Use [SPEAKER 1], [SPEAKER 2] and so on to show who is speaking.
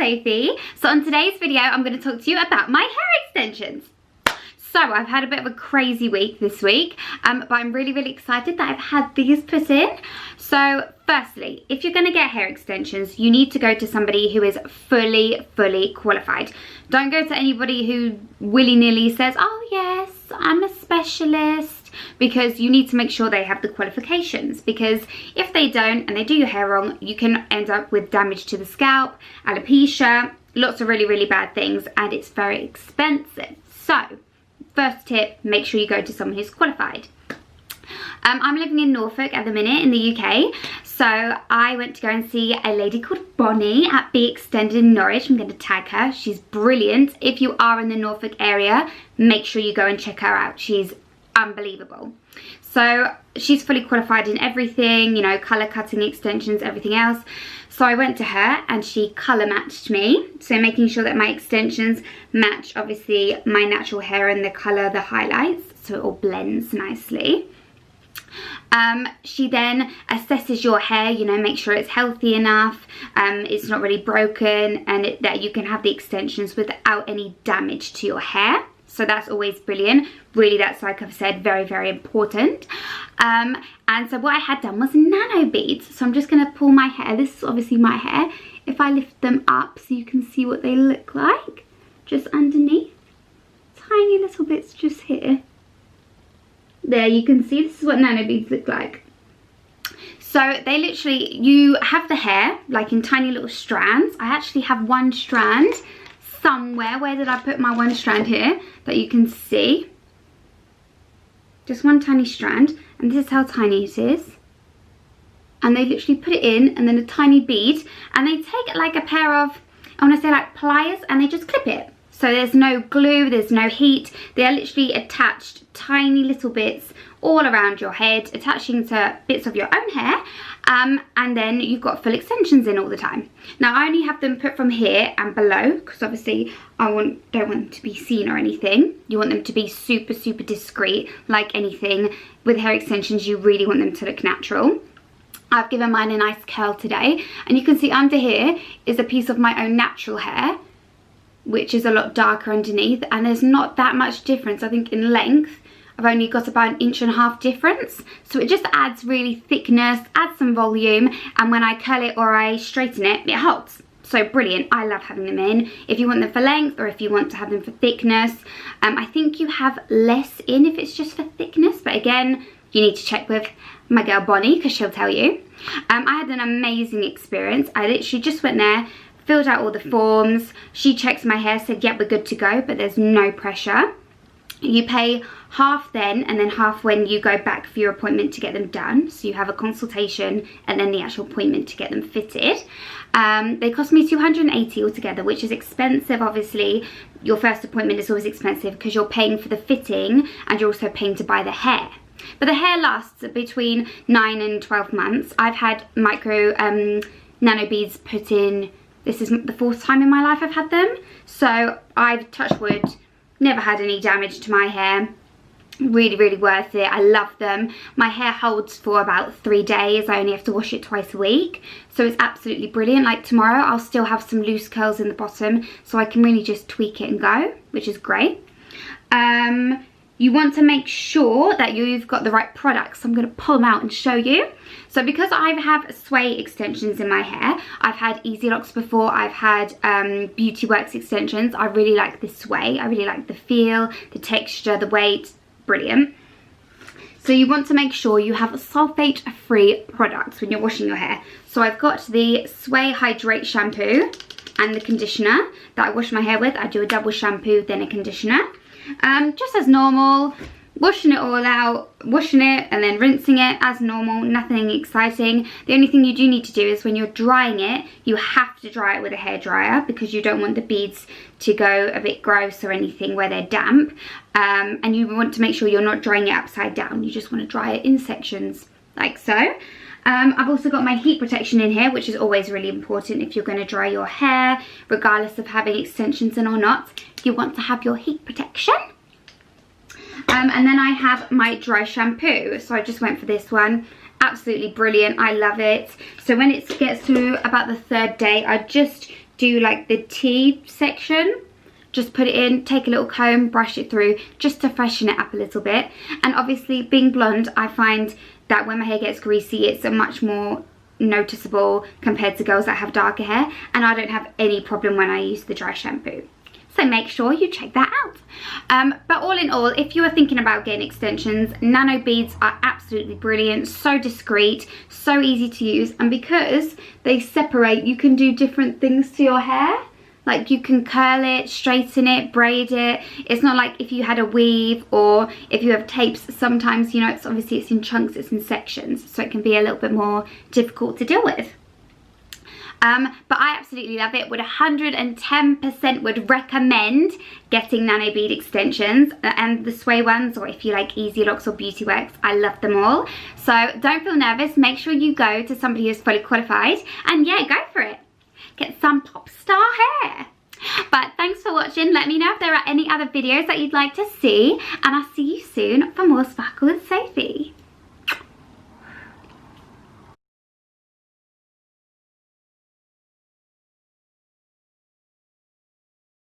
[SPEAKER 1] Sophie. So on today's video, I'm going to talk to you about my hair extensions. So I've had a bit of a crazy week this week, but I'm really excited that I've had these put in. So firstly, if you're going to get hair extensions, you need to go to somebody who is fully qualified. Don't go to anybody who willy-nilly says, oh yes, I'm a specialist, because you need to make sure they have the qualifications, because if they don't and they do your hair wrong, you can end up with damage to the scalp, alopecia, lots of really bad things, and it's very expensive. So first tip, make sure you go to someone who's qualified. I'm living in Norfolk at the minute in the UK, so I went to go and see a lady called Bonnie at Beextended in Norwich. I'm going to tag her. She's brilliant. If you are in the Norfolk area, make sure you go and check her out. She's unbelievable. So she's fully qualified in everything, you know, colour cutting, extensions, everything else. So I went to her and she colour matched me, so making sure that my extensions match obviously my natural hair and the colour, the highlights, so it all blends nicely. She then assesses your hair, you know, make sure it's healthy enough, it's not really broken, and that you can have the extensions without any damage to your hair. So that's always brilliant. Really, that's, like I've said, very important. And so what I had done was nano beads. So I'm just going to pull my hair. This is obviously my hair. If I lift them up so you can see what they look like, just underneath. Tiny little bits just here. There, you can see this is what nano beads look like. So they literally, you have the hair like in tiny little strands. I actually have one strand somewhere. Where did I put my one strand? Here, that you can see. Just one tiny strand, and this is how tiny it is. And they literally put it in, and then a tiny bead, and they take like a pair of, I want to say like pliers, and they just clip it. So there's no glue, there's no heat. They are literally attached, tiny little bits all around your head, attaching to bits of your own hair, and then you've got full extensions in all the time. Now I only have them put from here and below, because obviously I don't want them to be seen or anything. You want them to be super discreet. Like anything with hair extensions, you really want them to look natural. I've given mine a nice curl today, and you can see under here is a piece of my own natural hair, which is a lot darker underneath, and there's not that much difference. I think in length I've only got about 1.5 inches difference, so it just adds really thickness, adds some volume, and when I curl it or I straighten it, it holds. So brilliant. I love having them in. If you want them for length or if you want to have them for thickness, I think you have less in if it's just for thickness, but again, you need to check with my girl Bonnie, because she'll tell you. I had an amazing experience. I literally just went there, filled out all the forms, she checked my hair, said yeah, we're good to go, but there's no pressure. You pay half then, and then half when you go back for your appointment to get them done. So you have a consultation and then the actual appointment to get them fitted. They cost me $280 altogether, which is expensive. Obviously your first appointment is always expensive because you're paying for the fitting and you're also paying to buy the hair. But the hair lasts between 9 and 12 months. I've had micro nano beads put in. This is the 4th time in my life I've had them. So I've, touched wood, never had any damage to my hair. Really worth it. I love them. My hair holds for about 3 days. I only have to wash it twice a week. So it's absolutely brilliant. Like tomorrow I'll still have some loose curls in the bottom, so I can really just tweak it and go, which is great. You want to make sure that you've got the right products. So I'm going to pull them out and show you. So because I have sway extensions in my hair, I've had EASILOCKS before, I've had Beauty Works extensions. I really like this sway. I really like the feel, the texture, the weight. Brilliant. So you want to make sure you have sulfate-free products when you're washing your hair. So I've got the Sway Hydrate Shampoo and the conditioner that I wash my hair with. I do a double shampoo, then a conditioner. Just as normal, washing it all out, washing it and then rinsing it as normal, nothing exciting. The only thing you do need to do is when you're drying it, you have to dry it with a hairdryer, because you don't want the beads to go a bit gross or anything where they're damp. And you want to make sure you're not drying it upside down. You just want to dry it in sections like so. I've also got my heat protection in here, which is always really important if you're going to dry your hair, regardless of having extensions in or not. You want to have your heat protection. And then I have my dry shampoo. So I just went for this one. Absolutely brilliant. I love it. So when it gets to about the 3rd day, I just do like the T section. Just put it in, take a little comb, brush it through, just to freshen it up a little bit. And obviously, being blonde, I find that when my hair gets greasy, it's a much more noticeable compared to girls that have darker hair, and I don't have any problem when I use the dry shampoo. So make sure you check that out. But all in all, if you are thinking about getting extensions, Nano beads are absolutely brilliant, so discreet, so easy to use, and because they separate, you can do different things to your hair. Like you can curl it, straighten it, braid it. It's not like if you had a weave or if you have tapes, sometimes, you know, it's obviously it's in chunks, it's in sections, so it can be a little bit more difficult to deal with. But I absolutely love it. Would 110% would recommend getting Nano bead extensions, and the Sway ones, or if you like EASILOCKS or Beauty Works, I love them all. So don't feel nervous. Make sure you go to somebody who's fully qualified, and yeah, go for it. Get some pop star hair. But thanks for watching. Let me know if there are any other videos that you'd like to see, and I'll see you soon for more Sparkle with Sophie.